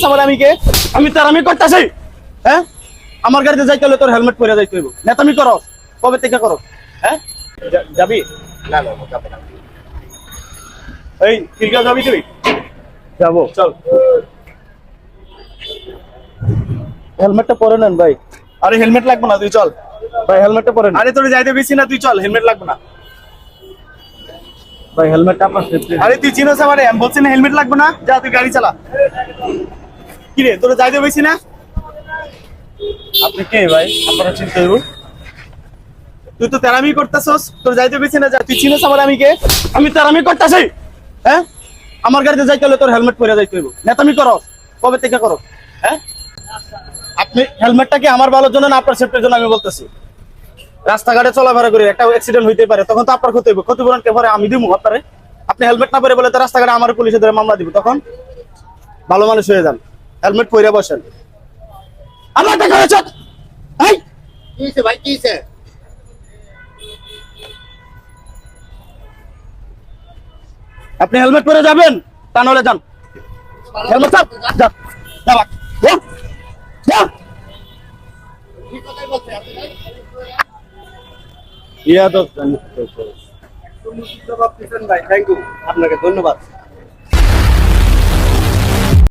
চিনোস আমার আমি কে? আমি তার আমি করতেছি। হ্যাঁ, আমার গাড়িতে যাইতে হলে তোর হেলমেট পরে যাইতে হইব। নেতামি করো, কবে থেকে করো? হ্যাঁ, যাবি? না না যাবে না। এই কিরগা যাবি তুই? যাবো, চল। হেলমেটটা পরে নেন ভাই। আরে হেলমেট লাগবে না, তুই চল ভাই, হেলমেটটা পরে নেন। আরে তোর যাইতে বেশি না, তুই চল, হেলমেট লাগবে না ভাই, হেলমেটটা আপনার সেফটি। আরে তুই চিনোস আমারে, আমি বলছি না হেলমেট লাগবে না, যা তুই গাড়ি চালা। কি রে, তোর যাইতে বেশি না? আপনি কে ভাই? আপনারা চিনতে হইব। তুই তো তেরামি করতেছস, তোর যাইতে বেশি না, যা। তুই চিনোস আমার আমি কে? আমি তেরামি করতেছি। হ্যাঁ, আমার গাড়িতে যাইতে হলে তোর হেলমেট পরে যাইতে হইব। নেতামি করো, কবে থেকে করো? হ্যাঁ, আপনি হেলমেটটা কি আমার ভালোর জন্য না আপনার সেফটির জন্য? আমি বলতেছি, রাস্তাঘাটে চলাফেরা করি, একটা অ্যাক্সিডেন্ট হইতে পারে, তখন তো আপনার ক্ষতি হইব। ক্ষতিপূরণ কে ভরে? আমি দিব আপনারে? আপনি হেলমেট না পরে বলে তো রাস্তাঘাটে আমার পুলিশে ধরে মামলা দিব, তখন ভালো মানুষ হয়ে যান, হেলমেট পরে বসেন। আমার টাকা হয়েছে। এই কি হইছে ভাই, কি হইছে? আপনি হেলমেট পরে যাবেন, তা নাহলে যান। হেলমেট চাপ, যা যা বাক, যা যা। কি কথাই বলছে আপনি ভাই? ইয়া তো জবাব দিচ্ছেন ভাই, থ্যাংক ইউ, আপনাকে ধন্যবাদ।